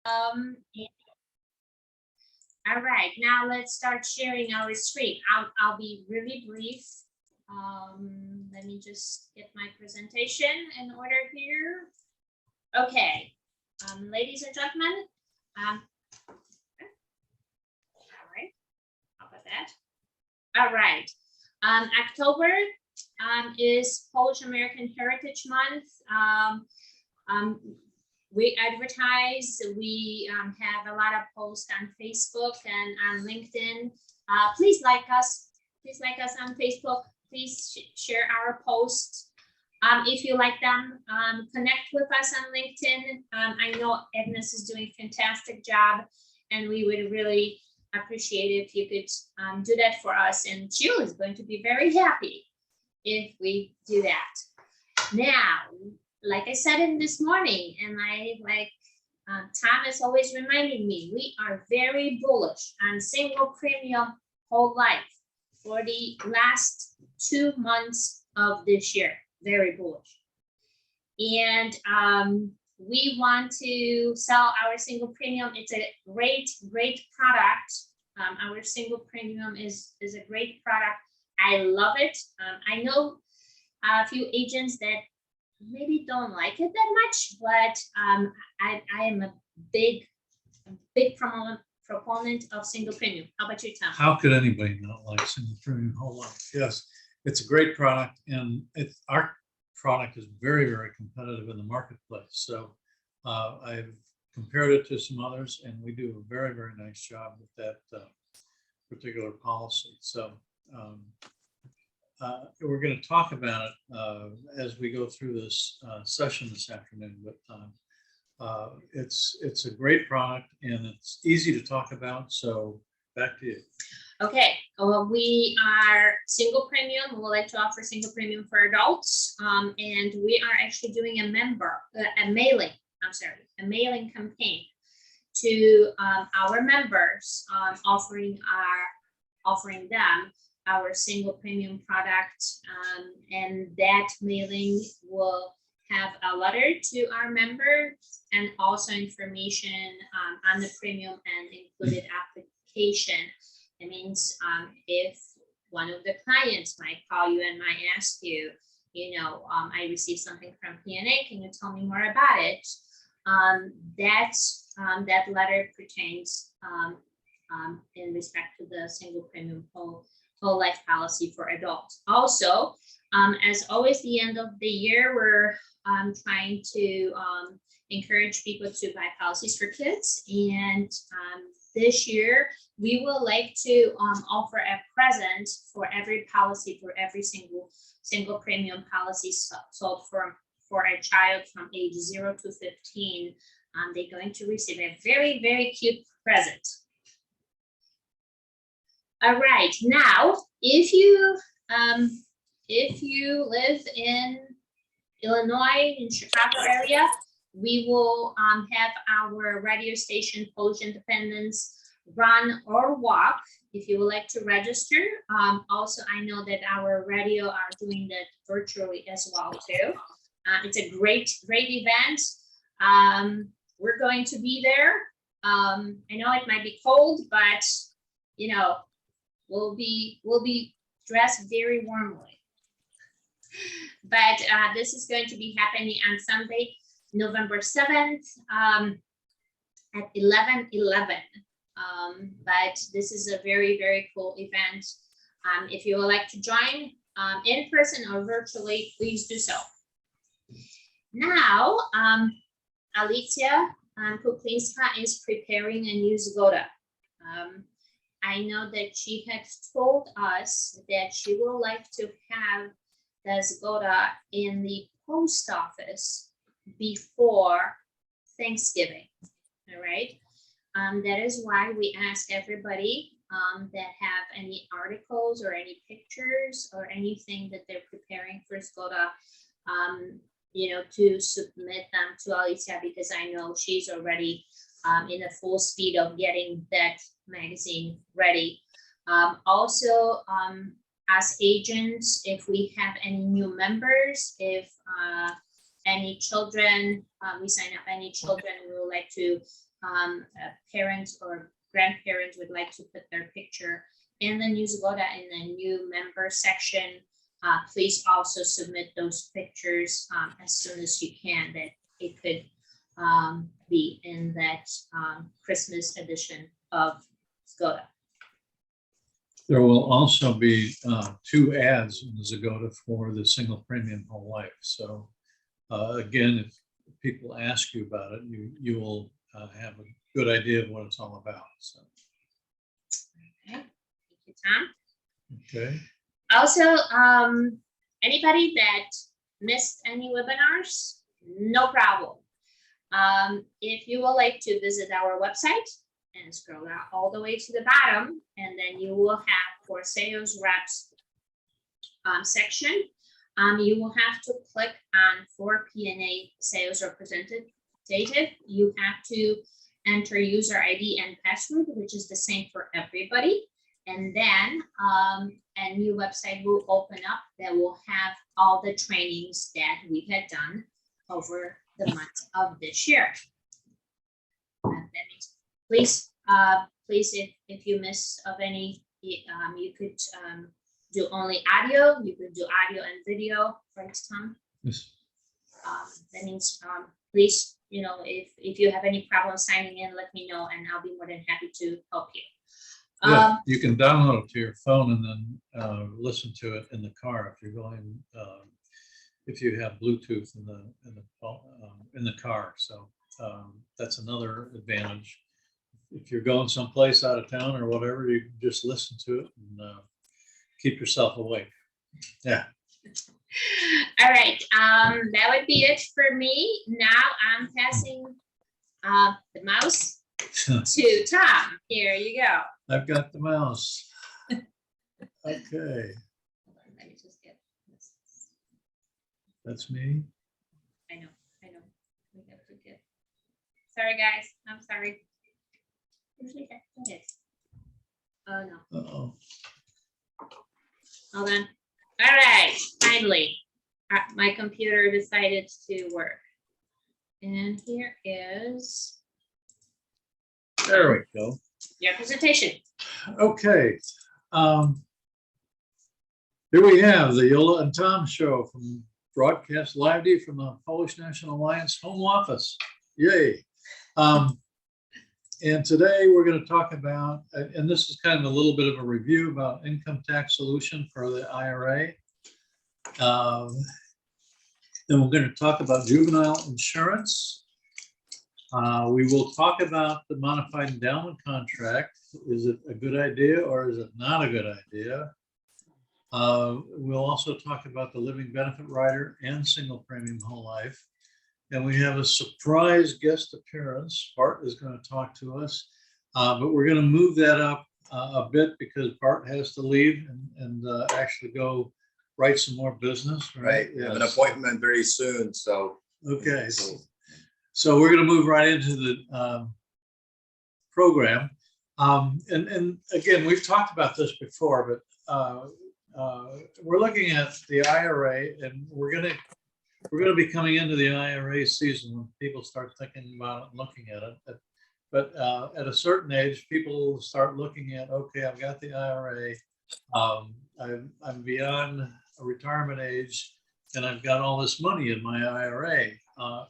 All right, now let's start sharing our screen. I'll be really brief. Let me just get my presentation in order here. Okay, ladies and gentlemen, all right, how about that? All right, October is Polish American Heritage Month. We advertise, we have a lot of posts on Facebook and on LinkedIn. Please like us on Facebook. Please share our posts. If you like them, connect with us on LinkedIn. I know Agnes is doing a fantastic job, and we would really appreciate it if you could do that for us. And Jill is going to be very happy if we do that. Now, like I said in this morning, and Tom is always reminding me, we are very bullish on single premium whole life for the last 2 months of this year. Very bullish. And we want to sell our single premium. It's a great product. Our single premium is a great product. I love it. I know a few agents that maybe don't like it that much, but I am a big proponent of single premium. How about you, Tom? How could anybody not like single premium whole life? Yes, it's a great product, and our product is very, very competitive in the marketplace. So I've compared it to some others, and we do a very, very nice job with that particular policy. So we're going to talk about it as we go through this session this afternoon. But it's a great product, and it's easy to talk about. So back to you. Okay, we are single premium. We would like to offer single premium for adults, and we are actually doing a mailing campaign to our members, offering them our single premium product, and that mailing will have a letter to our members and also information on the premium and included application. It means if one of the clients might call you and might ask you, I received something from PNA, can you tell me more about it? That letter pertains in respect to the single premium whole life policy for adults. Also, as always, the end of the year, we're trying to encourage people to buy policies for kids. And this year, we would like to offer a present for every policy, for every single premium policy sold for a child from age 0 to 15. They're going to receive a very, very cute present. All right, now, if you live in Illinois, in Chicago area, we will have our radio station, Polish Independence, run or walk if you would like to register. Also, I know that our radio are doing that virtually as well too. It's a great event. We're going to be there. I know it might be cold, but we'll be dressed very warmly. But this is going to be happening on Sunday, November 7th at 11:11. But this is a very, very cool event. If you would like to join in person or virtually, please do so. Now, Alicja Kuklinska is preparing a new zgoda. I know that she has told us that she would like to have the zgoda in the post office before Thanksgiving. All right. That is why we ask everybody that have any articles or any pictures or anything that they're preparing for zgoda, to submit them to Alicja, because I know she's already in a full speed of getting that magazine ready. Also, as agents, if we have any new members, if any children, we sign up any children, we would like to parents or grandparents would like to put their picture in the New Zgoda in the new member section, please also submit those pictures as soon as you can, that it could be in that Christmas edition of Zgoda. There will also be 2 ads in the Zgoda for the single premium whole life. So again, if people ask you about it, you will have a good idea of what it's all about. So. Okay, thank you, Tom. Okay. Also, anybody that missed any webinars, no problem. If you would like to visit our website and scroll down all the way to the bottom, and then you will have for sales reps section, you will have to click on for PNA sales representative. You have to enter user ID and password, which is the same for everybody. And then a new website will open up that will have all the trainings that we had done over the month of this year. That means, please, if you miss of any, you could do only audio. You could do audio and video, right, Tom? Yes. That means, please, if you have any problem signing in, let me know, and I'll be more than happy to help you. Yeah, you can download it to your phone and then listen to it in the car if you're going. If you have Bluetooth in the car, so that's another advantage. If you're going someplace out of town or whatever, you can just listen to it and keep yourself awake. Yeah. All right, that would be it for me. Now I'm passing the mouse to Tom. Here you go. I've got the mouse. Okay. Let me just get this. That's me. I know. We have to get. Sorry, guys. I'm sorry. Usually that's it. Oh no. Uh-oh. Hold on. All right. Finally, my computer decided to work. And here is. There we go. Your presentation. Okay. Here we have the Yola and Tom show from broadcast live from the Polish National Alliance home office. Yay. And today we're going to talk about, and this is kind of a little bit of a review about income tax solution for the IRA. Then we're going to talk about juvenile insurance. We will talk about the modified endowment contract. Is it a good idea or is it not a good idea? We'll also talk about the living benefit rider and single premium whole life. And we have a surprise guest appearance. Bart is going to talk to us, but we're going to move that up a bit because Bart has to leave and actually go write some more business. Right. Yes. I have an appointment very soon. So. Okay. So we're going to move right into the program. And again, we've talked about this before, but we're looking at the IRA, and we're going to be coming into the IRA season when people start thinking about it and looking at it. But at a certain age, people start looking at, okay, I've got the IRA, I'm beyond a retirement age, and I've got all this money in my IRA.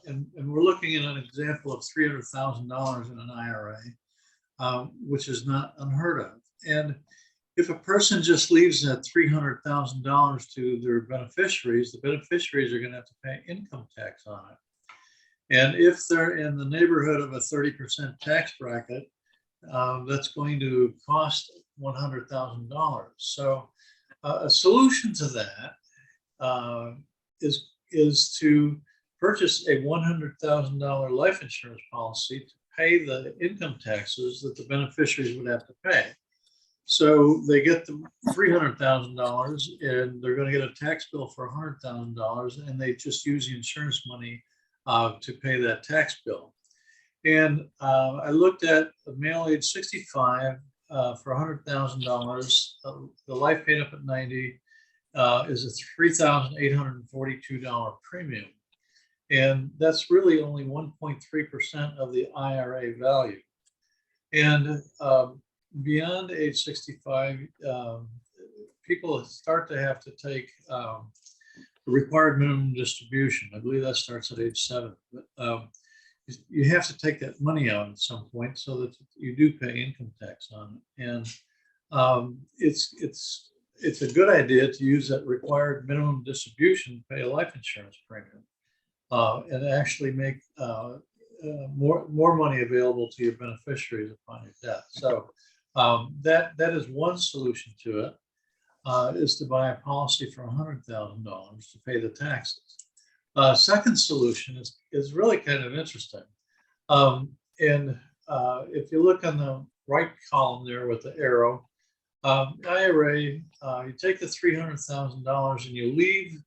And we're looking at an example of $300,000 in an IRA, which is not unheard of. And if a person just leaves that $300,000 to their beneficiaries, the beneficiaries are going to have to pay income tax on it. And if they're in the neighborhood of a 30% tax bracket, that's going to cost $100,000. So a solution to that is to purchase a $100,000 life insurance policy to pay the income taxes that the beneficiaries would have to pay. So they get the $300,000 and they're going to get a tax bill for $100,000, and they just use the insurance money to pay that tax bill. And I looked at a male age 65 for $100,000. The life paid up at 90 is a $3,842 premium. And that's really only 1.3% of the IRA value. And beyond age 65, people start to have to take the required minimum distribution. I believe that starts at age 7. But you have to take that money out at some point so that you do pay income tax on it. And it's a good idea to use that required minimum distribution to pay a life insurance premium and actually make more money available to your beneficiaries upon your death. So that is one solution to it, is to buy a policy for $100,000 to pay the taxes. Second solution is really kind of interesting. If you look on the right column there with the arrow, IRA, you take the $300,000 and you leave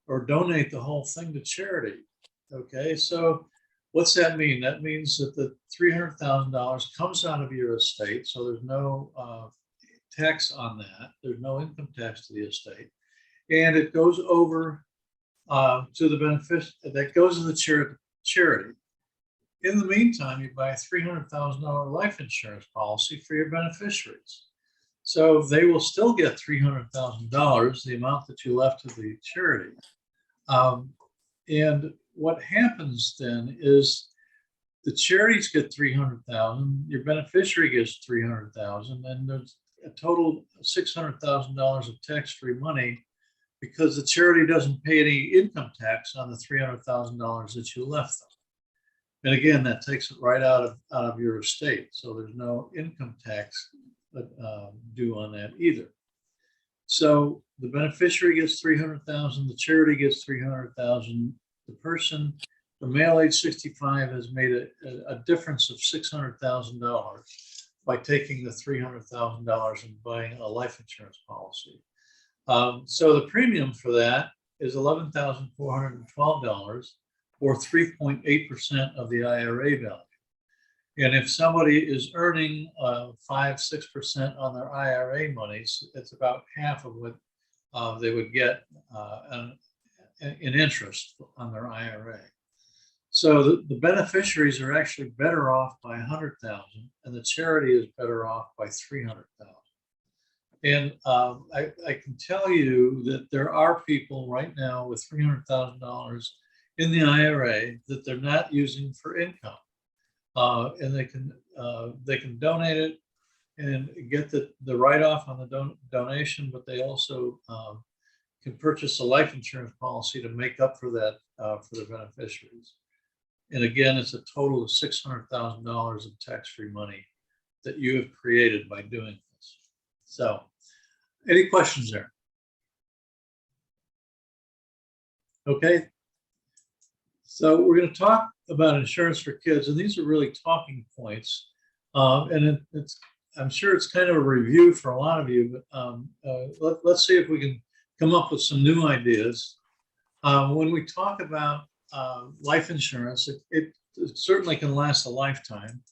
or donate the whole thing to charity. Okay, so what's that mean? That means that the $300,000 comes out of your estate, so there's no tax on that. There's no income tax to the estate, and it goes over to the beneficiary. That goes to the charity. In the meantime, you buy a $300,000 life insurance policy for your beneficiaries. So they will still get $300,000, the amount that you left to the charity. And what happens then is the charities get $300,000, your beneficiary gets $300,000, and there's a total $600,000 of tax-free money because the charity doesn't pay any income tax on the $300,000 that you left them. And again, that takes it right out of your estate. So there's no income tax due on that either. So the beneficiary gets $300,000, the charity gets $300,000. The person, the male age 65, has made a difference of $600,000 by taking the $300,000 and buying a life insurance policy. So the premium for that is $11,412, or 3.8% of the IRA value. And if somebody is earning 5-6% on their IRA monies, it's about half of what they would get in interest on their IRA. So the beneficiaries are actually better off by $100,000, and the charity is better off by $300,000. And I can tell you that there are people right now with $300,000 in the IRA that they're not using for income, and they can donate it and get the write-off on the donation, but they also can purchase a life insurance policy to make up for that for the beneficiaries. And again, it's a total of $600,000 of tax-free money that you have created by doing this. So, any questions there? Okay. So we're going to talk about insurance for kids, and these are really talking points. And I'm sure it's kind of a review for a lot of you, but let's see if we can come up with some new ideas. When we talk about life insurance, it certainly can last a lifetime,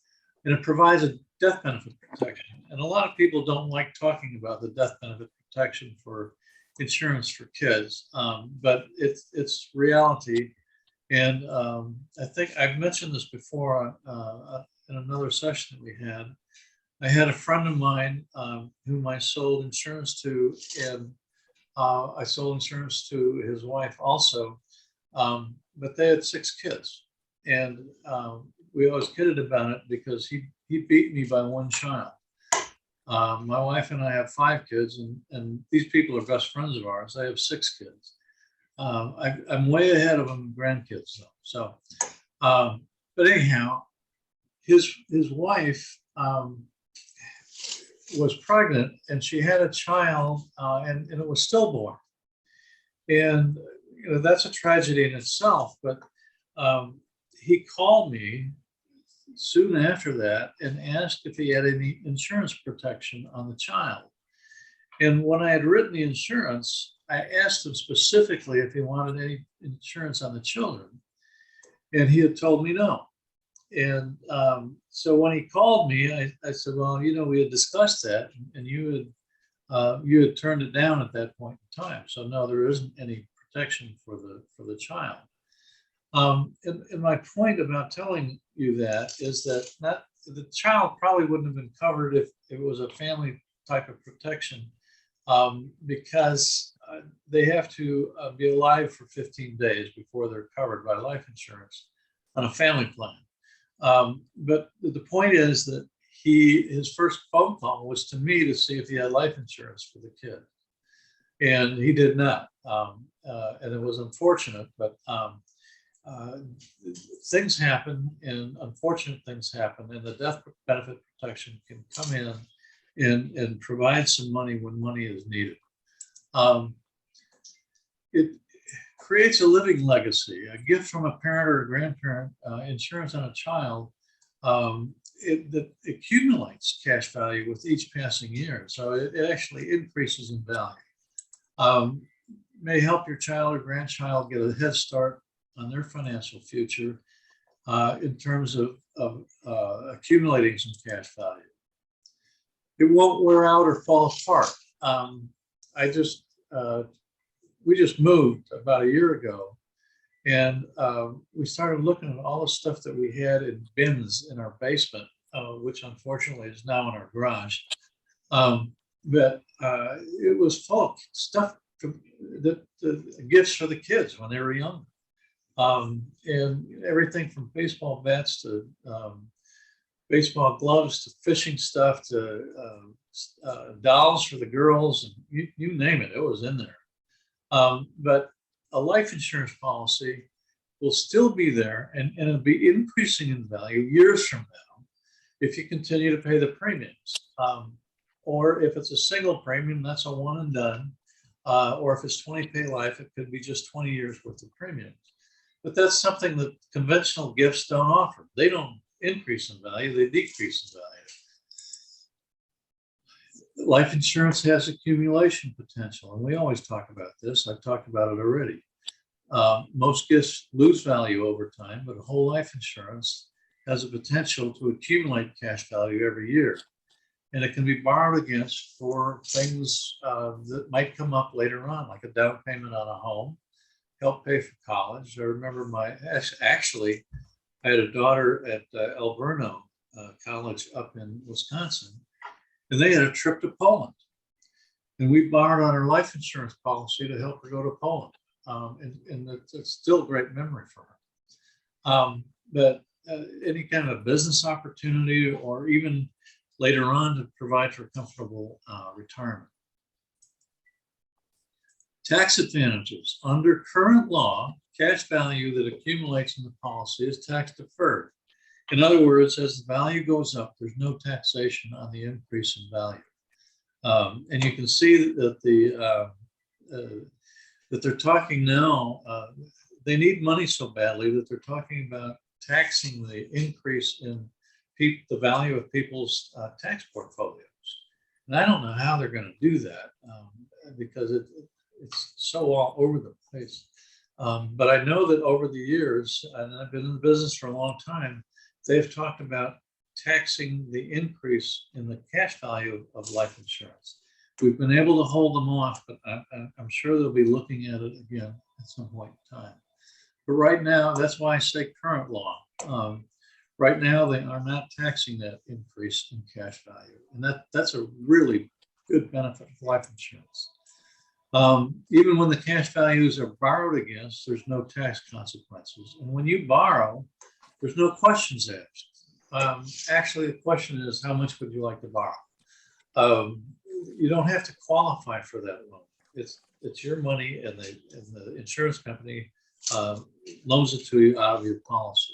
and it provides a death benefit protection. And a lot of people don't like talking about the death benefit protection for insurance for kids, but it's reality. And I think I've mentioned this before in another session that we had. I had a friend of mine whom I sold insurance to, and I sold insurance to his wife also, but they had 6 kids. And we always kidded about it because he beat me by 1 child. My wife and I have 5 kids, and these people are best friends of ours. They have 6 kids. I'm way ahead of them grandkids though. So, but anyhow, his wife was pregnant, and she had a child, and it was stillborn. And that's a tragedy in itself. But he called me soon after that and asked if he had any insurance protection on the child. And when I had written the insurance, I asked him specifically if he wanted any insurance on the children, and he had told me no. And so when he called me, I said, well, we had discussed that, and you had turned it down at that point in time. So no, there isn't any protection for the child. And my point about telling you that is that the child probably wouldn't have been covered if it was a family type of protection, because they have to be alive for 15 days before they're covered by life insurance on a family plan. But the point is that his first phone call was to me to see if he had life insurance for the kid, and he did not. And it was unfortunate, but things happen, and unfortunate things happen, and the death benefit protection can come in and provide some money when money is needed. It creates a living legacy, a gift from a parent or a grandparent, insurance on a child. That accumulates cash value with each passing year. So it actually increases in value. May help your child or grandchild get a head start on their financial future in terms of accumulating some cash value. It won't wear out or fall apart. We just moved about a year ago, and we started looking at all the stuff that we had in bins in our basement, which unfortunately is now in our garage. But it was full of stuff that gifts for the kids when they were young. And everything from baseball bats to baseball gloves to fishing stuff to dolls for the girls, and you name it, it was in there. But a life insurance policy will still be there, and it'll be increasing in value years from now if you continue to pay the premiums. Or if it's a single premium, that's a one and done. Or if it's 20 pay life, it could be just 20 years worth of premiums. But that's something that conventional gifts don't offer. They don't increase in value, they decrease in value. Life insurance has accumulation potential, and we always talk about this. I've talked about it already. Most gifts lose value over time, but whole life insurance has a potential to accumulate cash value every year. And it can be borrowed against for things that might come up later on, like a down payment on a home, help pay for college. I remember actually, I had a daughter at Alverno College up in Wisconsin, and they had a trip to Poland. And we borrowed on her life insurance policy to help her go to Poland. And it's still a great memory for her. But any kind of business opportunity, or even later on to provide for comfortable retirement. Tax advantages. Under current law, cash value that accumulates in the policy is tax deferred. In other words, as the value goes up, there's no taxation on the increase in value. And you can see that that they're talking now, they need money so badly that they're talking about taxing the increase in the value of people's tax portfolios. And I don't know how they're going to do that because it's so all over the place. But I know that over the years, and I've been in the business for a long time, they've talked about taxing the increase in the cash value of life insurance. We've been able to hold them off, but I'm sure they'll be looking at it again at some point in time. But right now, that's why I say current law. Right now, they are not taxing that increase in cash value. And that's a really good benefit of life insurance. Even when the cash values are borrowed against, there's no tax consequences. And when you borrow, there's no questions asked. Actually, the question is, how much would you like to borrow? You don't have to qualify for that loan. It's your money, and the insurance company loans it to you out of your policy.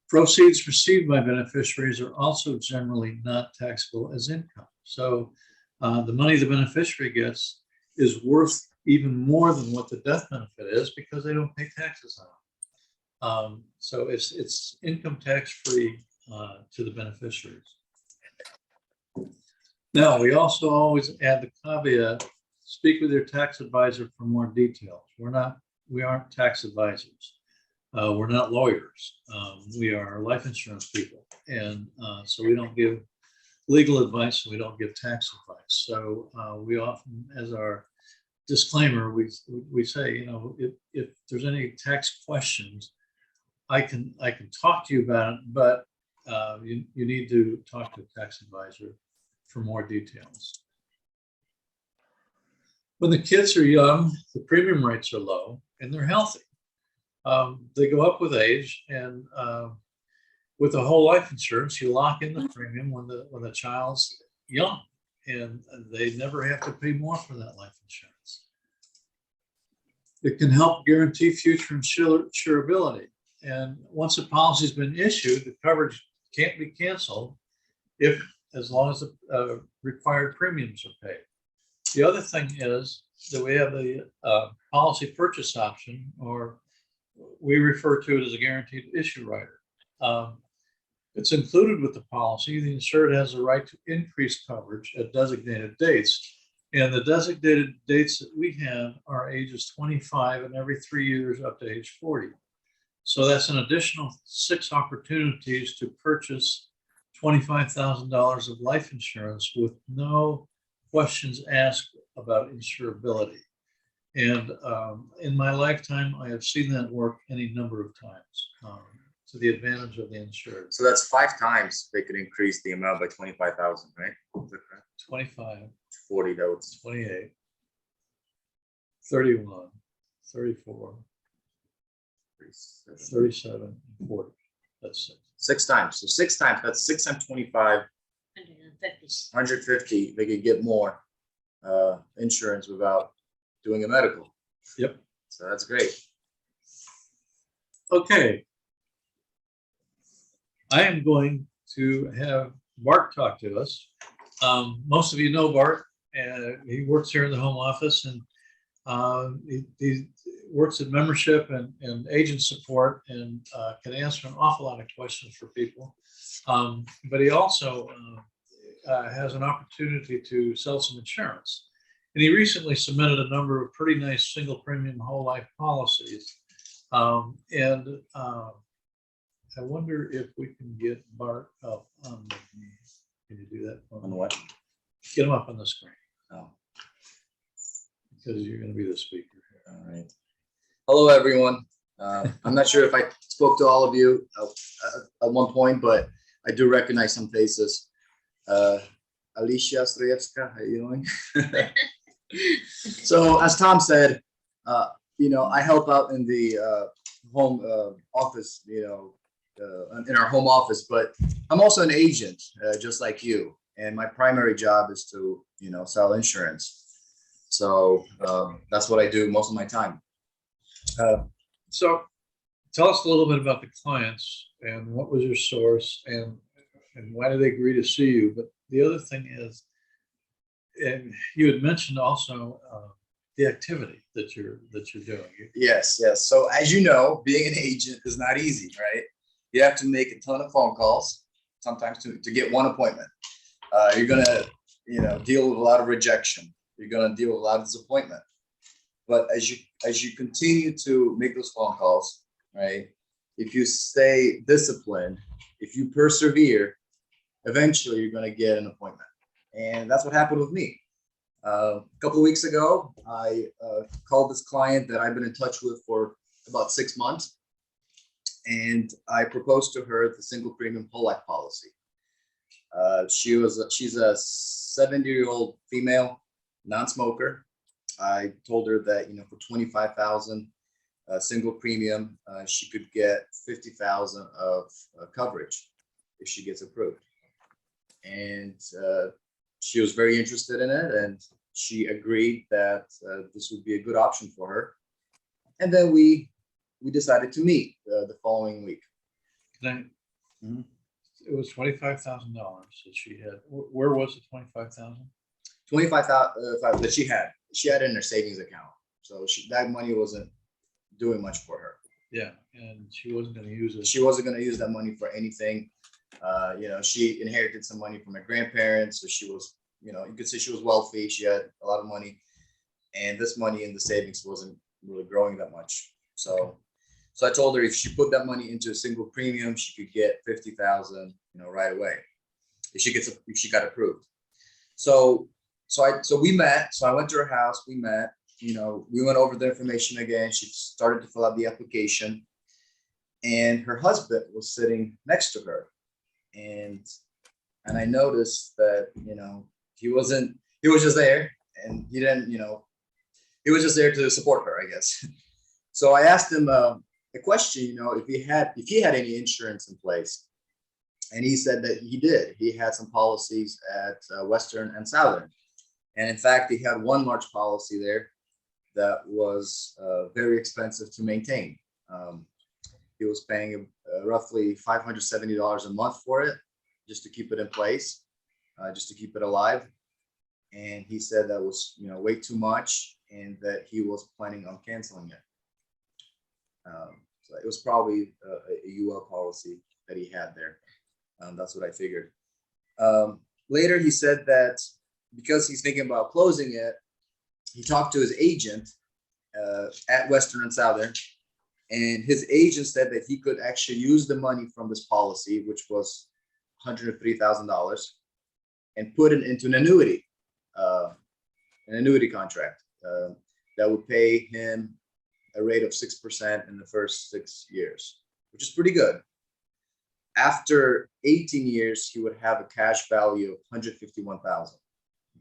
Proceeds received by beneficiaries are also generally not taxable as income. So the money the beneficiary gets is worth even more than what the death benefit is because they don't pay taxes on it. So it's income tax free to the beneficiaries. Now, we also always add the caveat, speak with your tax advisor for more details. We aren't tax advisors. We're not lawyers. We are life insurance people. And so we don't give legal advice, and we don't give tax advice. So we often, as our disclaimer, we say, if there's any tax questions, I can talk to you about it, but you need to talk to a tax advisor for more details. When the kids are young, the premium rates are low and they're healthy. They go up with age, and with the whole life insurance, you lock in the premium when the child's young, and they never have to pay more for that life insurance. It can help guarantee future insurability. And once a policy has been issued, the coverage can't be canceled as long as the required premiums are paid. The other thing is that we have the policy purchase option, or we refer to it as a guaranteed issue rider. It's included with the policy. The insured has the right to increase coverage at designated dates. And the designated dates that we have are ages 25 and every 3 years up to age 40. So that's an additional 6 opportunities to purchase $25,000 of life insurance with no questions asked about insurability. And in my lifetime, I have seen that work any number of times to the advantage of the insured. So that's 5 times they could increase the amount by 25,000, right? Is that correct? 25, 40, that was 28, 31, 34, 37, and 40. That's 6. 6 times. So 6 times, that's 6 times 25, 150. They could get more insurance without doing a medical. Yep. So that's great. Okay. I am going to have Bart talk to us. Most of you know Bart, and he works here in the home office, and he works at membership and agent support, and can answer an awful lot of questions for people. But he also has an opportunity to sell some insurance. And he recently submitted a number of pretty nice single premium whole life policies. I wonder if we can get Bart up on the, can you do that? On what? Get him up on the screen. Oh. Because you're going to be the speaker here. All right. Hello, everyone. I'm not sure if I spoke to all of you at one point, but I do recognize some faces. Alicia Strejewska, how are you doing? So as Tom said, I help out in the home office, in our home office, but I'm also an agent, just like you. And my primary job is to, sell insurance. So that's what I do most of my time. So tell us a little bit about the clients and what was your source and why did they agree to see you? But the other thing is, and you had mentioned also the activity that you're doing. Yes. So as you know, being an agent is not easy, right? You have to make a ton of phone calls, sometimes to get one appointment. You're gonna, deal with a lot of rejection. You're gonna deal with a lot of disappointment. But as you continue to make those phone calls, right? If you stay disciplined, if you persevere, eventually you're gonna get an appointment. And that's what happened with me. A couple of weeks ago, I called this client that I've been in touch with for about 6 months. And I proposed to her the single premium whole life policy. She's a 70-year-old female, non-smoker. I told her that, for 25,000 single premium, she could get 50,000 of coverage if she gets approved. And she was very interested in it, and she agreed that this would be a good option for her. And then we decided to meet the following week. It was $25,000 that she had. Where was the 25,000? 25,000 that she had. She had it in her savings account, so that money wasn't doing much for her. Yeah, and she wasn't going to use it. She wasn't going to use that money for anything. She inherited some money from her grandparents, so she was, you could say she was wealthy. She had a lot of money, and this money in the savings wasn't really growing that much. So I told her if she put that money into a single premium, she could get 50,000, right away if she got approved. So we met. So I went to her house. We met, we went over the information again. She started to fill out the application, and her husband was sitting next to her. And I noticed that, he was just there, and he didn't, he was just there to support her, I guess. So I asked him a question, if he had any insurance in place. And he said that he did. He had some policies at Western and Southern. And in fact, he had one large policy there that was very expensive to maintain. He was paying roughly $570 a month for it, just to keep it in place, just to keep it alive. And he said that was, way too much, and that he was planning on canceling it. So it was probably a UL policy that he had there. That's what I figured. Later, he said that because he's thinking about closing it, he talked to his agent at Western and Southern, and his agent said that he could actually use the money from this policy, which was $103,000, and put it into an annuity contract that would pay him a rate of 6% in the first 6 years, which is pretty good. After 18 years, he would have a cash value of $151,000.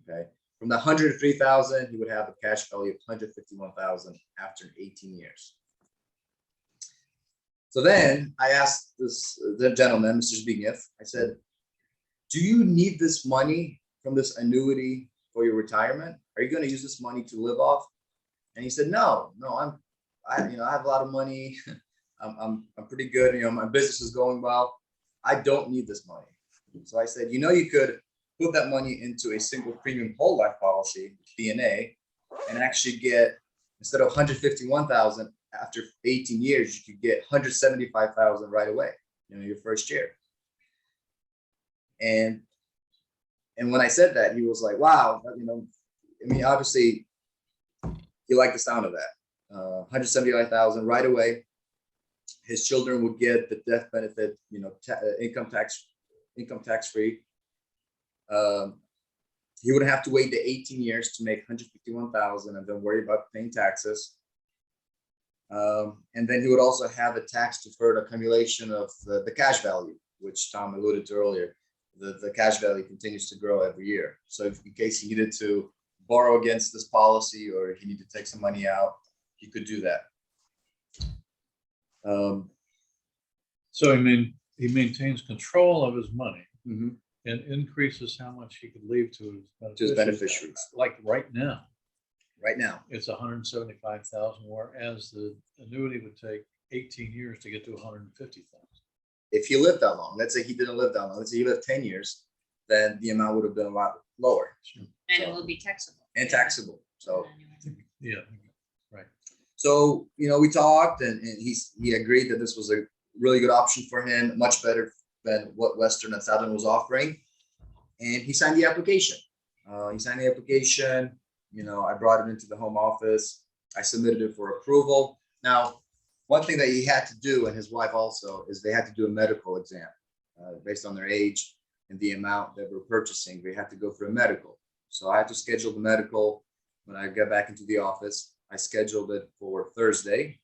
Okay, from the $103,000, he would have a cash value of $151,000 after 18 years. So then I asked the gentleman, Mr. Zbigniew, I said, "Do you need this money from this annuity for your retirement? Are you going to use this money to live off?" And he said, "No, I have a lot of money. I'm pretty good. My business is going well. I don't need this money." So I said, you could put that money into a single premium whole life policy, PNA, and actually get, instead of $151,000 after 18 years, you could get $175,000 right away, your first year. And when I said that, he was like, "Wow, obviously he liked the sound of that. $175,000 right away. His children would get the death benefit, income tax free. He would have to wait the 18 years to make $151,000 and then worry about paying taxes. And then he would also have a tax deferred accumulation of the cash value, which Tom alluded to earlier. The cash value continues to grow every year. So if, in case he needed to borrow against this policy, or he needed to take some money out, he could do that." So he maintains control of his money Mhm. and increases how much he could leave to his beneficiaries. Like right now, Right now. it's $175,000, whereas the annuity would take 18 years to get to $150,000. If he lived that long, let's say he didn't live that long, let's say he lived 10 years, then the amount would have been a lot lower. And it will be taxable. And taxable. So, Yeah, right. so we talked, and he agreed that this was a really good option for him, much better than what Western and Southern was offering. And he signed the application. I brought it into the home office. I submitted it for approval. Now, one thing that he had to do, and his wife also, is they had to do a medical exam based on their age and the amount that we're purchasing. They had to go for a medical. So I had to schedule the medical when I got back into the office. I scheduled it for Thursday.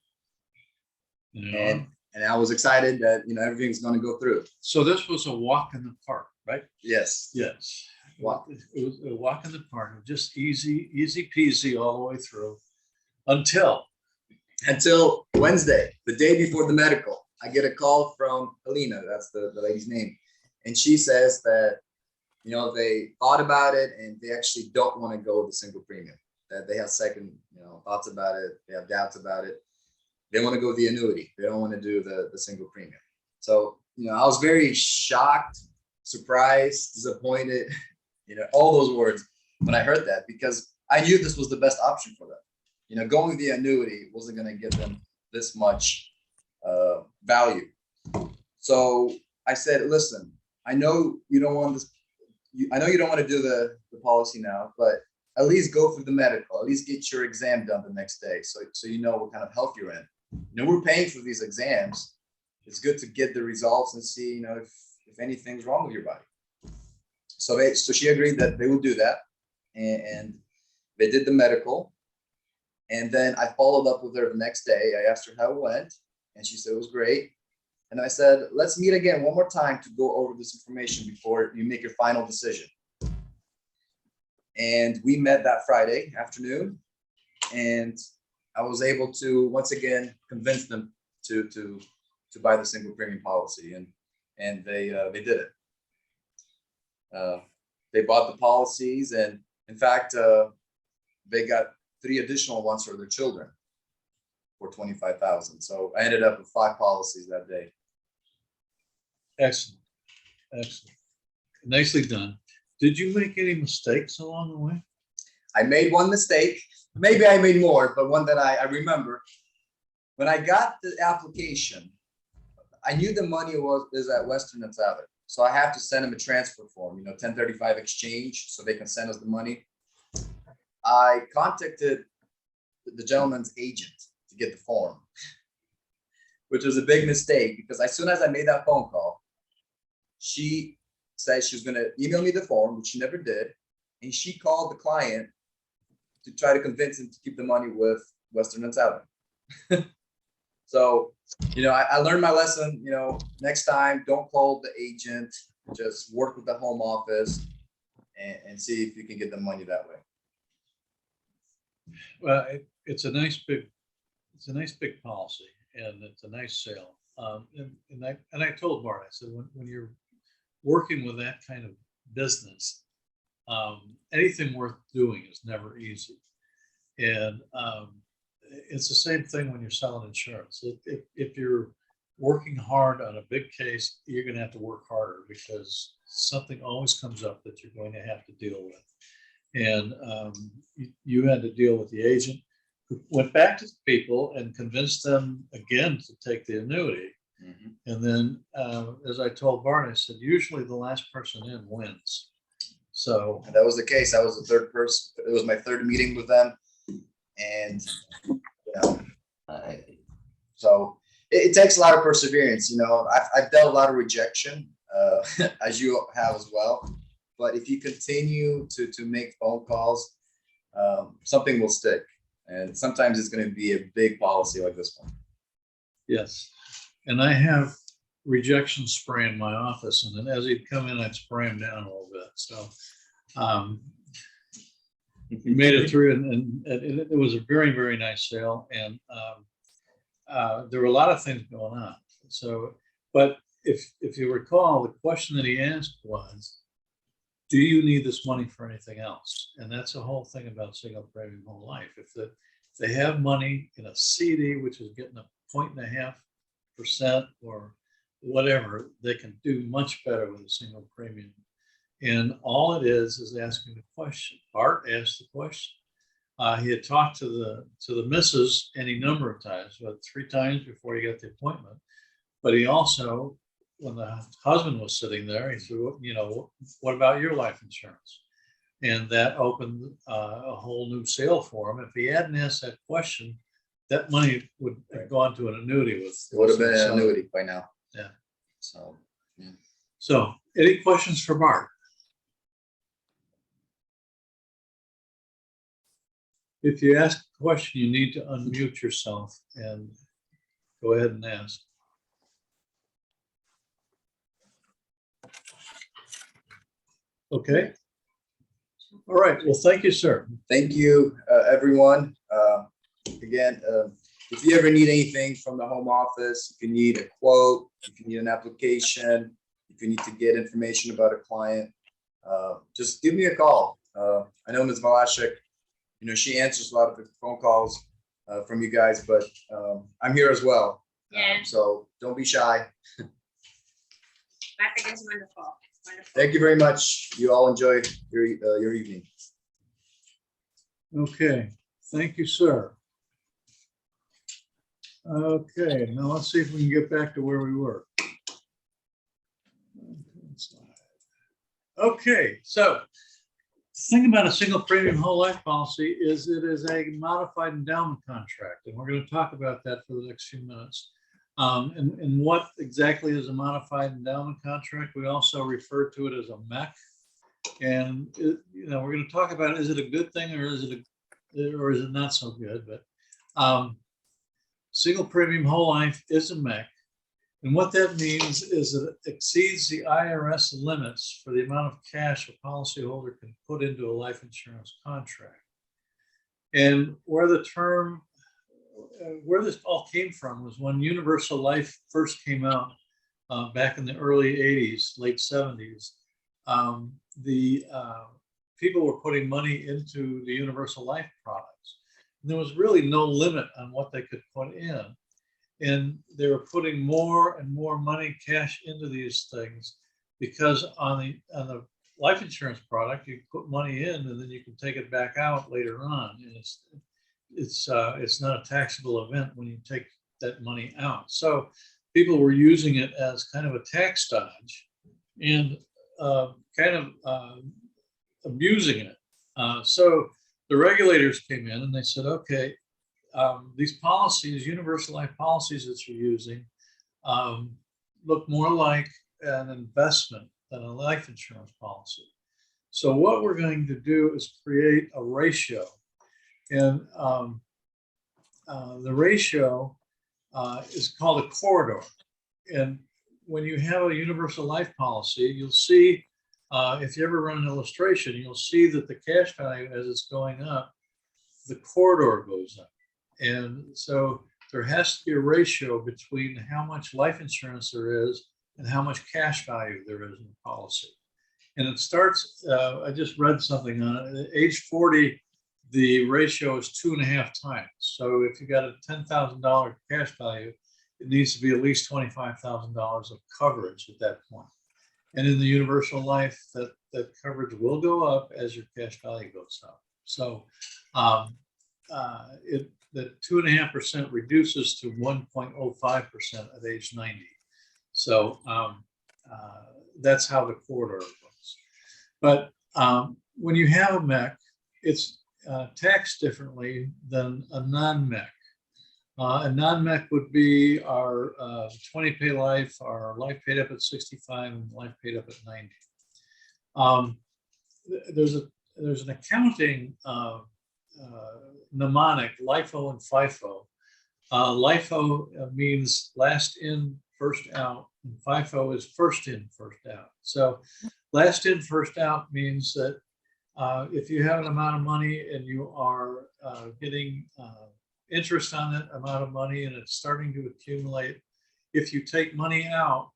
Yeah. And I was excited that, everything's going to go through. So this was a walk in the park, right? Yes. Yes. Walk. It was a walk in the park, just easy peasy all the way through until Wednesday, the day before the medical. I get a call from Alina, that's the lady's name. And she says that, they thought about it and they actually don't want to go with the single premium, that they have second, thoughts about it. They have doubts about it. They want to go with the annuity. They don't want to do the single premium. So, I was very shocked, surprised, disappointed, all those words when I heard that, because I knew this was the best option for them. Going with the annuity wasn't going to give them this much value. So I said, "Listen, I know you don't want this. I know you don't want to do the policy now, but at least go through the medical. At least get your exam done the next day, so you know what kind of health you're in. We're paying for these exams. It's good to get the results and see, if anything's wrong with your body." So she agreed that they would do that, and they did the medical. And then I followed up with her the next day. I asked her how it went, and she said it was great. And I said, let's meet again one more time to go over this information before you make your final decision. And we met that Friday afternoon, and I was able to once again convince them to buy the single premium policy, and they did it. They bought the policies, and in fact, they got 3 additional ones for their children for $25,000. So I ended up with 5 policies that day. Excellent. Excellent. Nicely done. Did you make any mistakes along the way? I made one mistake. Maybe I made more, but one that I remember. When I got the application, I knew the money is at Western and Southern. So I have to send them a transfer form, 1035 exchange, so they can send us the money. I contacted the gentleman's agent to get the form, which was a big mistake, because as soon as I made that phone call, she said she was going to email me the form, which she never did. And she called the client to try to convince him to keep the money with Western and Southern. So, I learned my lesson. Next time, don't call the agent, just work with the home office and see if you can get the money that way. Well, it's a nice big policy, and it's a nice sale. And I told Bart, I said, when you're working with that kind of business, anything worth doing is never easy. And it's the same thing when you're selling insurance. If you're working hard on a big case, you're going to have to work harder, because something always comes up that you're going to have to deal with. And you had to deal with the agent, who went back to the people and convinced them again to take the annuity. Mm-hmm. And then, as I told Barney, I said, usually the last person in wins. So And that was the case. I was the third person. It was my third meeting with them. And, so it takes a lot of perseverance. I've dealt a lot of rejection, as you have as well. But if you continue to make phone calls, something will stick. And sometimes it's going to be a big policy like this one. yes. And I have rejection spray in my office, and then as he'd come in, I'd spray him down a little bit. So we made it through, and it was a very, very nice sale. And there were a lot of things going on. So, but if you recall, the question that he asked was, do you need this money for anything else? And that's the whole thing about single premium whole life. If they have money in a CD, which is getting 1.5% or whatever, they can do much better with a single premium. And all it is asking the question. Bart asked the question. He had talked to the missus any number of times, but 3 times before he got the appointment. But he also, when the husband was sitting there, he said, what about your life insurance? And that opened a whole new sale for him. If he hadn't asked that question, that money would have gone to an annuity. It would have been an annuity by now. Yeah. So, yeah. So, any questions for Bart? If you ask a question, you need to unmute yourself and go ahead and ask. Okay. All right. Well, thank you, sir. Thank you, everyone. Again, if you ever need anything from the home office, if you need a quote, if you need an application, if you need to get information about a client, just give me a call. I know Ms. Walaszek, she answers a lot of the phone calls from you guys, but I'm here as well. Yeah. So don't be shy. Traffic is wonderful. Wonderful. Thank you very much. You all enjoy your evening. Okay. Thank you, sir. Okay. Now let's see if we can get back to where we were. Okay. So the thing about a single premium whole life policy is it is a modified endowment contract. And we're going to talk about that for the next few minutes. And what exactly is a modified endowment contract? We also refer to it as a MEC. And we're going to talk about, is it a good thing or is it or is it not so good? But single premium whole life is a MEC. And what that means is that it exceeds the IRS limits for the amount of cash a policyholder can put into a life insurance contract. And where the term, where this all came from was when universal life first came out back in the early 80s, late 70s. The people were putting money into the universal life products. And there was really no limit on what they could put in. And they were putting more and more money, cash into these things, because on the life insurance product, you put money in and then you can take it back out later on. And it's not a taxable event when you take that money out. So people were using it as kind of a tax dodge and kind of abusing it. So the regulators came in and they said, okay, these policies, universal life policies that you're using, look more like an investment than a life insurance policy. So what we're going to do is create a ratio. And the ratio is called a corridor. And when you have a universal life policy, you'll see, if you ever run an illustration, you'll see that the cash value as it's going up, the corridor goes up. And so there has to be a ratio between how much life insurance there is and how much cash value there is in the policy. And it starts, I just read something on it, at age 40, the ratio is 2.5 times. So if you got a $10,000 cash value, it needs to be at least $25,000 of coverage at that point. And in the universal life, that coverage will go up as your cash value goes up. So that 2.5% reduces to 1.05% at age 90. So that's how the corridor goes. But when you have a MEC, it's taxed differently than a non-MEC. A non-MEC would be our 20-pay life, our life paid up at 65, and life paid up at 90. There's an accounting mnemonic, Lifo and Fifo. Lifo means last in, first out, and Fifo is first in, first out. So last in, first out means that if you have an amount of money and you are getting interest on that amount of money and it's starting to accumulate, if you take money out,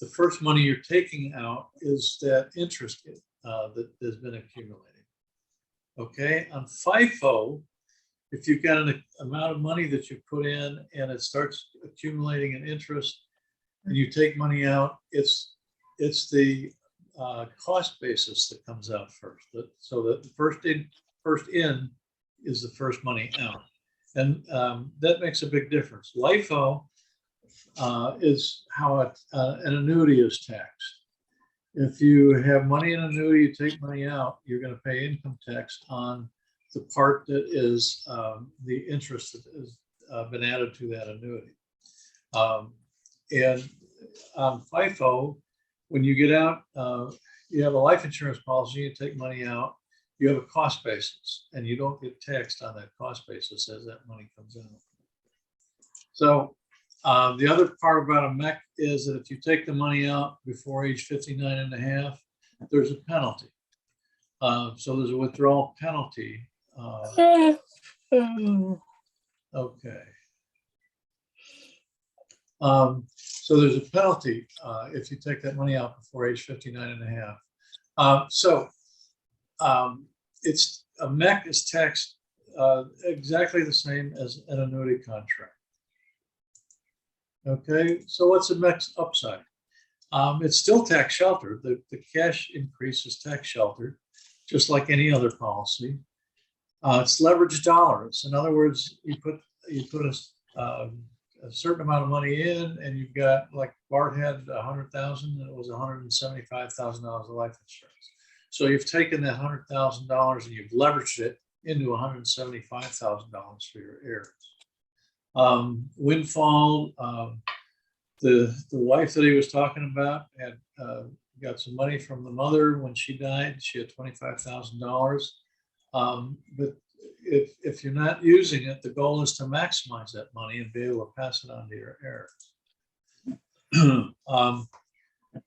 the first money you're taking out is that interest that has been accumulating. Okay, on FIFO, if you've got an amount of money that you put in and it starts accumulating an interest and you take money out, it's the cost basis that comes out first. So that the first in is the first money out. And that makes a big difference. LIFO is how an annuity is taxed. If you have money in an annuity, you take money out, you're going to pay income tax on the part that is the interest that has been added to that annuity. And on FIFO, when you get out, you have a life insurance policy, you take money out, you have a cost basis, and you don't get taxed on that cost basis as that money comes in. So the other part about a MEC is that if you take the money out before age 59 and a half, there's a penalty. So there's a withdrawal penalty. Okay. So there's a penalty if you take that money out before age 59 and a half. It's a MEC is taxed exactly the same as an annuity contract. Okay, so what's the MEC's upside? It's still tax sheltered. The cash increase is tax sheltered, just like any other policy. It's leveraged dollars. In other words, you put a certain amount of money in, and you've got, like Bart had 100,000, and it was $175,000 of life insurance. So you've taken that $100,000 and you've leveraged it into $175,000 for your heirs. Windfall, the wife that he was talking about had got some money from the mother when she died. She had $25,000. But if you're not using it, the goal is to maximize that money and be able to pass it on to your heirs.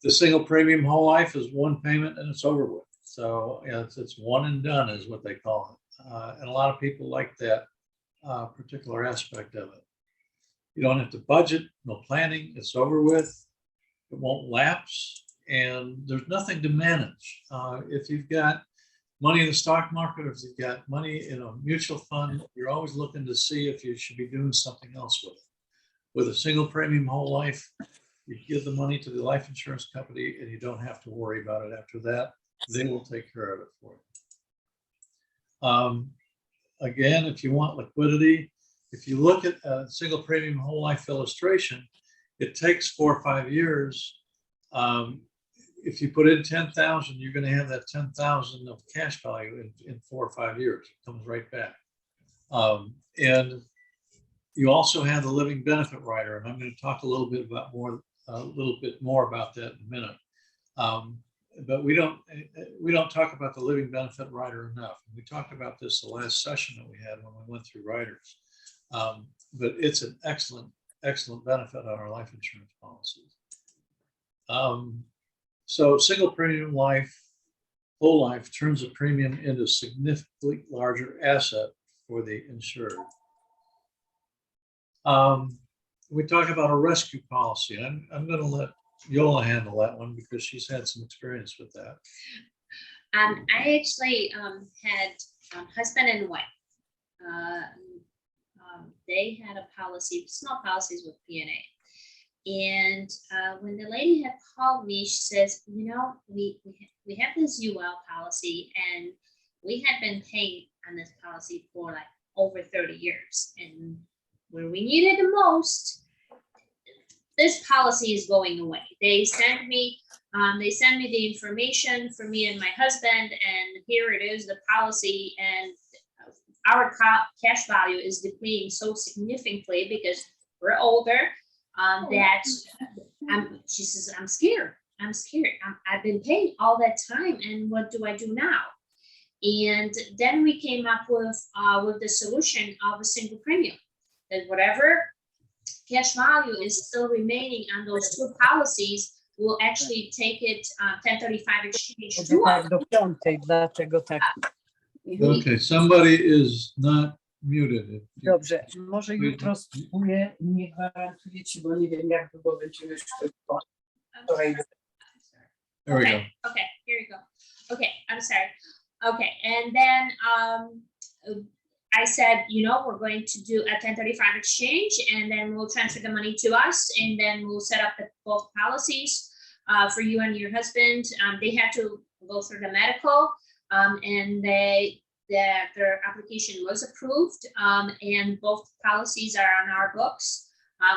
The single premium whole life is one payment and it's over with. So yeah, it's one and done is what they call it. And a lot of people like that particular aspect of it. You don't have to budget, no planning, it's over with. It won't lapse, and there's nothing to manage. If you've got money in the stock market, or if you've got money in a mutual fund, you're always looking to see if you should be doing something else with it. With a single premium whole life, you give the money to the life insurance company and you don't have to worry about it after that. They will take care of it for you. Again, if you want liquidity, if you look at a single premium whole life illustration, it takes 4 or 5 years. If you put in 10,000, you're going to have that 10,000 of cash value in 4 or 5 years. It comes right back. And you also have the living benefit rider, and I'm going to talk a little bit more about that in a minute. But we don't talk about the living benefit rider enough. We talked about this the last session that we had when we went through riders. But it's an excellent benefit on our life insurance policies. So single premium life, whole life turns a premium into a significantly larger asset for the insured. We talk about a rescue policy. I'm going to let Yola handle that one because she's had some experience with that. I actually had husband and wife. They had a policy, small policies with PNA. And when the lady had called me, she says, you know, we have this UL policy and we had been paying on this policy for like over 30 years. And where we need it the most, this policy is going away. They sent me the information for me and my husband, and here it is, the policy, and our cash value is depleting so significantly because we're older. That she says, I'm scared. I've been paying all that time, and what do I do now? And then we came up with the solution of a single premium, that whatever cash value is still remaining on those two policies, we'll actually take it 1035 exchange to us. Okay, somebody is not muted. Dobrze, może jutro spróbuję, nie gwarantuję ci, bo nie wiem, jak długo będziemy już wczoraj. There we go. Okay, here you go. Okay, I'm sorry. Okay, and then I said, you know, we're going to do a 1035 exchange, and then we'll transfer the money to us, and then we'll set up both policies for you and your husband. They had to go through the medical, and their application was approved, and both policies are on our books.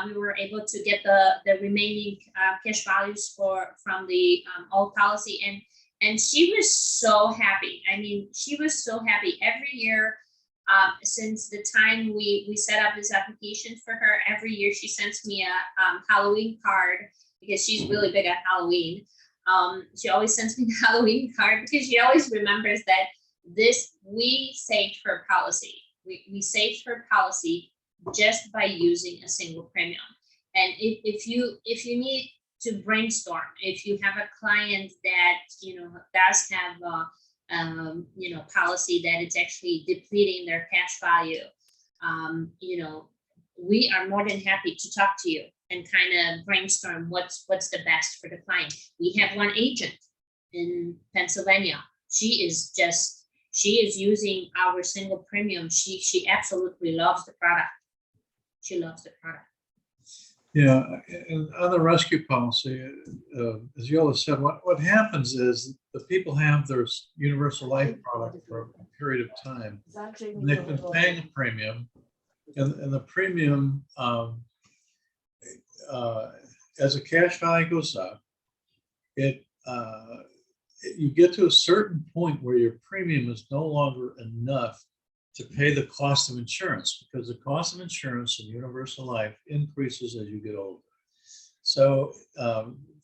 We were able to get the remaining cash values from the old policy, and she was so happy. I mean, she was so happy every year. Since the time we set up this application for her, every year she sends me a Halloween card because she's really big at Halloween. She always sends me the Halloween card because she always remembers that we saved her policy. We saved her policy just by using a single premium. And if you need to brainstorm, if you have a client that does have a policy that it's actually depleting their cash value, we are more than happy to talk to you and kind of brainstorm what's the best for the client. We have one agent in Pennsylvania. She is using our single premium. She absolutely loves the product. She loves the product. Yeah, and on the rescue policy, as Yola said, what happens is the people have their universal life product for a period of time. And they've been paying a premium, and the premium, as the cash value goes up, you get to a certain point where your premium is no longer enough to pay the cost of insurance, because the cost of insurance in universal life increases as you get older. So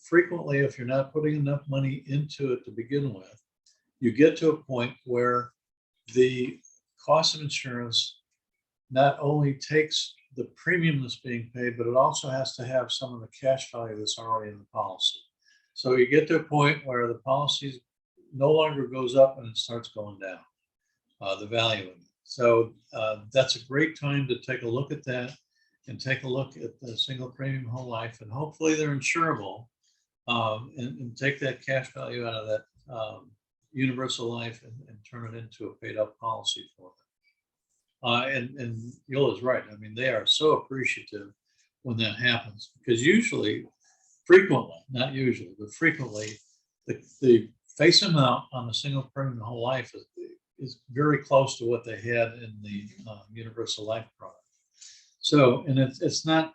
frequently, if you're not putting enough money into it to begin with, you get to a point where the cost of insurance not only takes the premium that's being paid, but it also has to have some of the cash value that's already in the policy. So you get to a point where the policy no longer goes up and it starts going down, the value of it. So that's a great time to take a look at that and take a look at the single premium whole life, and hopefully they're insurable, and take that cash value out of that universal life and turn it into a paid up policy for them. And Yola's right. I mean, they are so appreciative when that happens, because frequently, not usually, but frequently, the face amount on a single premium whole life is very close to what they had in the universal life product. So, and it's not,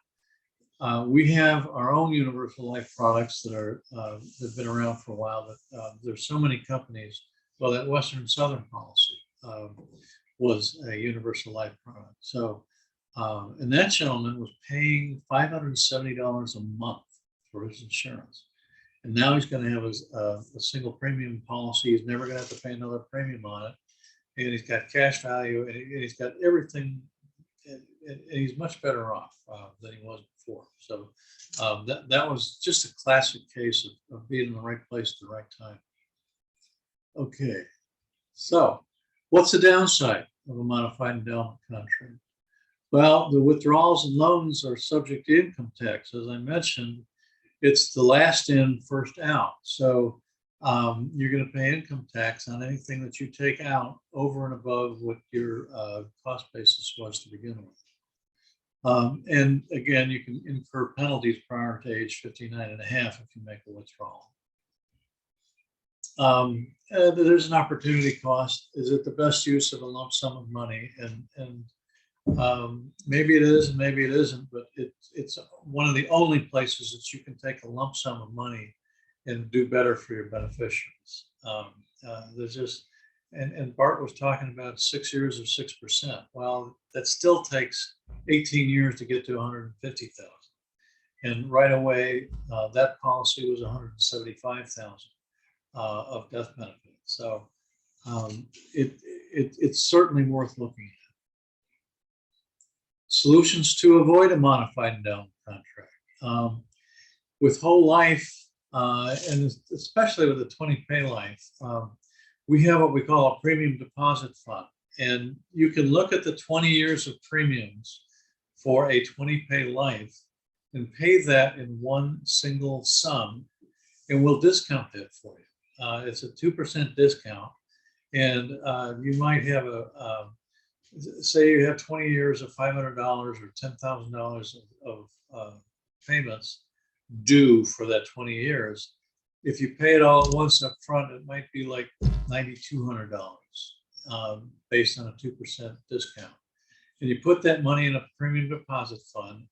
we have our own universal life products that have been around for a while, but there's so many companies. Well, that Western Southern policy was a universal life product. So, and that gentleman was paying $570 a month for his insurance. And now he's going to have a single premium policy. He's never going to have to pay another premium on it. And he's got cash value, and he's got everything. And he's much better off than he was before. So that was just a classic case of being in the right place at the right time. Okay, so what's the downside of a modified endowment contract? Well, the withdrawals and loans are subject to income tax. As I mentioned, it's the last in, first out. So you're going to pay income tax on anything that you take out over and above what your cost basis was to begin with. And again, you can incur penalties prior to age 59 and a half if you make a withdrawal. There's an opportunity cost. Is it the best use of a lump sum of money? And maybe it is, and maybe it isn't, but it's one of the only places that you can take a lump sum of money and do better for your beneficiaries. There's just, and Bart was talking about 6 years of 6%. Well, that still takes 18 years to get to 150,000. And right away, that policy was 175,000 of death benefit. So it's certainly worth looking at. Solutions to avoid a modified endowment contract. With whole life, and especially with a 20 pay life, we have what we call a premium deposit fund. And you can look at the 20 years of premiums for a 20 pay life and pay that in one single sum, and we'll discount that for you. It's a 2% discount. And you might have say you have 20 years of $500 or $10,000 of payments due for that 20 years. If you pay it all at once up front, it might be like $9,200 based on a 2% discount. And you put that money in a premium deposit fund,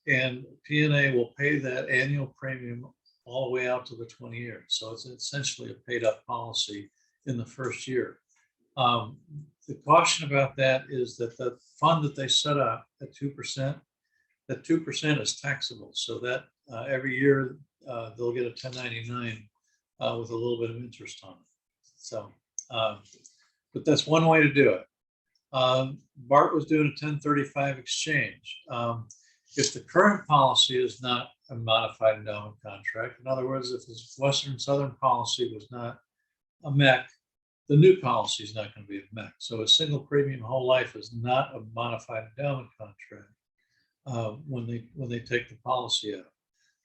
and PNA will pay that annual premium all the way out to the 20 years. So it's essentially a paid up policy in the first year. The caution about that is that the fund that they set up at 2%, that 2% is taxable. So that every year they'll get a 1099 with a little bit of interest on it. So, but that's one way to do it. Bart was doing a 1035 exchange. If the current policy is not a modified endowment contract, in other words, if his Western Southern policy was not a MEC, the new policy is not going to be a MEC. So a single premium whole life is not a modified endowment contract when they take the policy out.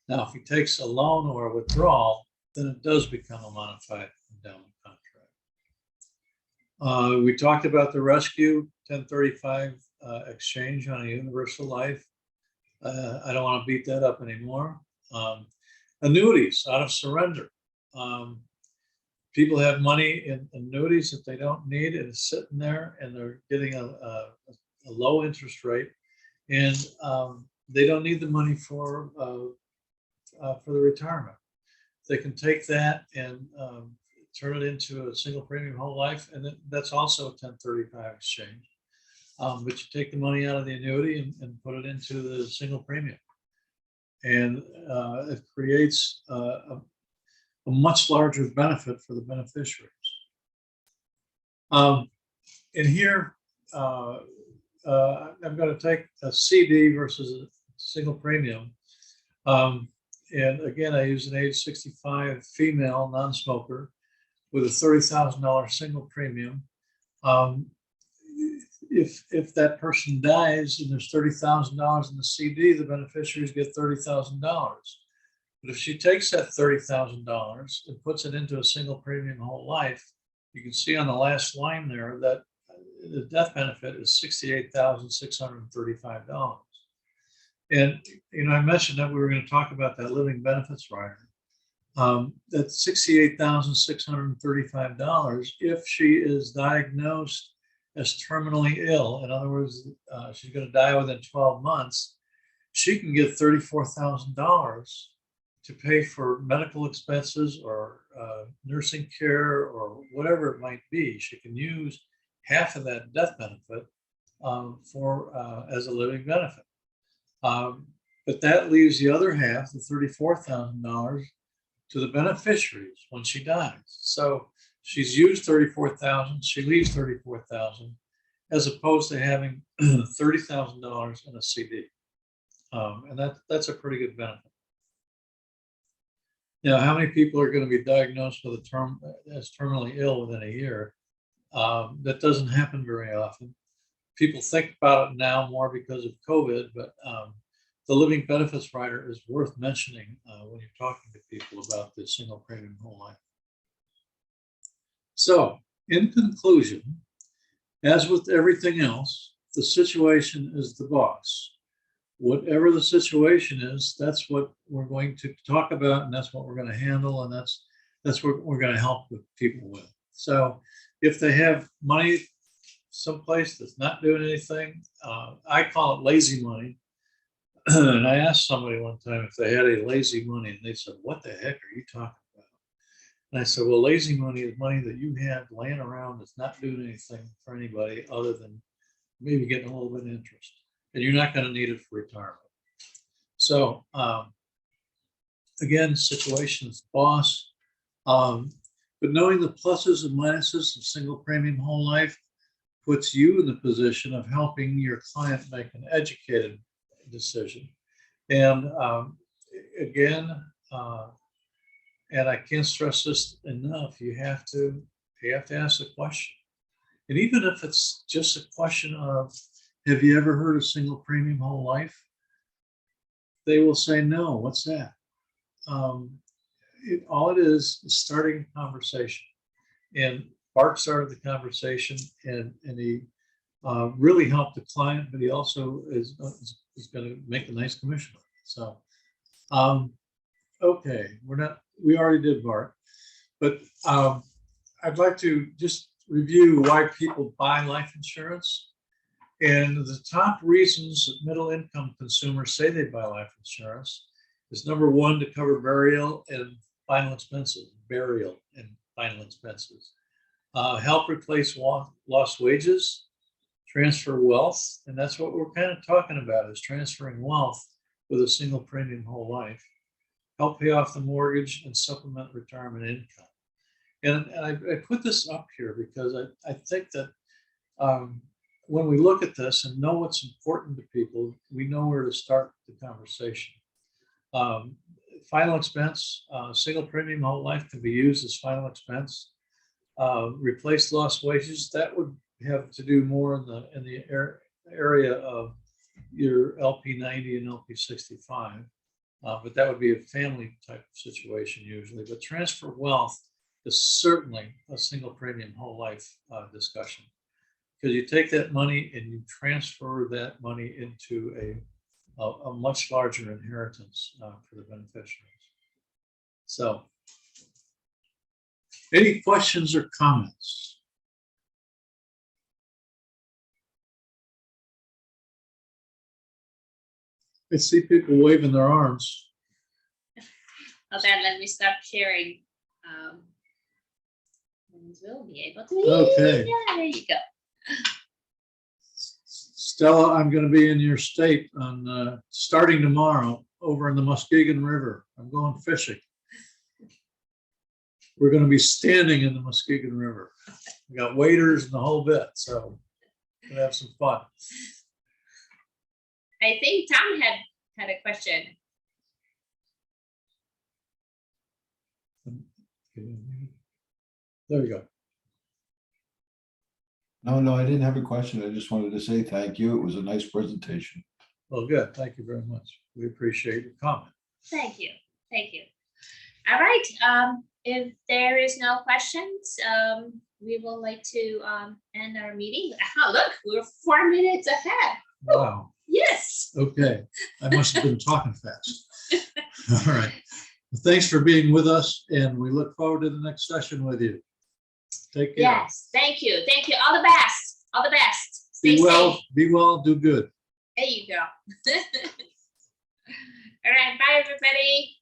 Now, if he takes a loan or a withdrawal, then it does become a modified endowment contract. We talked about the rescue 1035 exchange on a universal life. I don't want to beat that up anymore. Annuities out of surrender. People have money in annuities that they don't need, and it's sitting there, and they're getting a low interest rate, and they don't need the money for the retirement. They can take that and turn it into a single premium whole life, and that's also a 1035 exchange. But you take the money out of the annuity and put it into the single premium, and it creates a much larger benefit for the beneficiaries. And here I'm going to take a CD versus a single premium. And again, I use an age 65 female non-smoker with a $30,000 single premium. If that person dies and there's $30,000 in the CD, the beneficiaries get $30,000. But if she takes that $30,000 and puts it into a single premium whole life, you can see on the last line there that the death benefit is $68,635. And, I mentioned that we were going to talk about that living benefits rider. That's $68,635 if she is diagnosed as terminally ill. In other words, she's going to die within 12 months. She can get $34,000 to pay for medical expenses or nursing care or whatever it might be. She can use half of that death benefit as a living benefit. But that leaves the other half, the $34,000, to the beneficiaries when she dies. So she's used $34,000, she leaves $34,000, as opposed to having $30,000 in a CD. And that's a pretty good benefit. Now, how many people are going to be diagnosed with as terminally ill within a year? That doesn't happen very often. People think about it now more because of COVID, but the living benefits rider is worth mentioning when you're talking to people about the single premium whole life. So, in conclusion, as with everything else, the situation is the boss. Whatever the situation is, that's what we're going to talk about, and that's what we're going to handle, and that's what we're going to help with people with. So, if they have money someplace that's not doing anything, I call it lazy money. And I asked somebody one time if they had any lazy money, and they said, "What the heck are you talking about?" And I said, "Well, lazy money is money that you have laying around that's not doing anything for anybody other than maybe getting a little bit of interest, and you're not going to need it for retirement." So again, situation's boss, but knowing the pluses and minuses of single premium whole life puts you in the position of helping your client make an educated decision. And again, and I can't stress this enough, you have to ask the question. And even if it's just a question of, have you ever heard of single premium whole life? They will say, no, what's that? All it is starting a conversation. And Bart started the conversation, and he really helped the client, but he also is going to make a nice commission. So, okay, we already did Bart, but I'd like to just review why people buy life insurance. And the top reasons that middle income consumers say they buy life insurance is number one, to cover burial and final expenses, help replace lost wages, transfer wealth, and that's what we're kind of talking about, is transferring wealth with a single premium whole life, help pay off the mortgage and supplement retirement income. And I put this up here because I think that when we look at this and know what's important to people, we know where to start the conversation. Final expense, single premium whole life can be used as final expense. Replace lost wages, that would have to do more in the area of your LP 90 and LP 65, but that would be a family type of situation usually. But transfer wealth is certainly a single premium whole life discussion, because you take that money and you transfer that money into a much larger inheritance for the beneficiaries. So, any questions or comments? I see people waving their arms. Okay, let me stop sharing. We'll be able to. Okay. Yeah, there you go. Stella, I'm going to be in your state on starting tomorrow over in the Muskegon River. I'm going fishing. We're going to be standing in the Muskegon River. We got waders and the whole bit. So Gonna have some fun. I think Tom had a question. There you go. No, I didn't have a question. I just wanted to say thank you. It was a nice presentation. Well, good. Thank you very much. We appreciate your comment. Thank you. Thank you. All right. If there is no questions, we will like to end our meeting. Oh, look, we're 4 minutes ahead. Wow. Yes. Okay. I must have been talking fast. All right. Well, thanks for being with us, and we look forward to the next session with you. Take care. Yes. Thank you. Thank you. All the best. All the best. Stay Be well. safe. Be well. Do good. There you go. All right. Bye, everybody.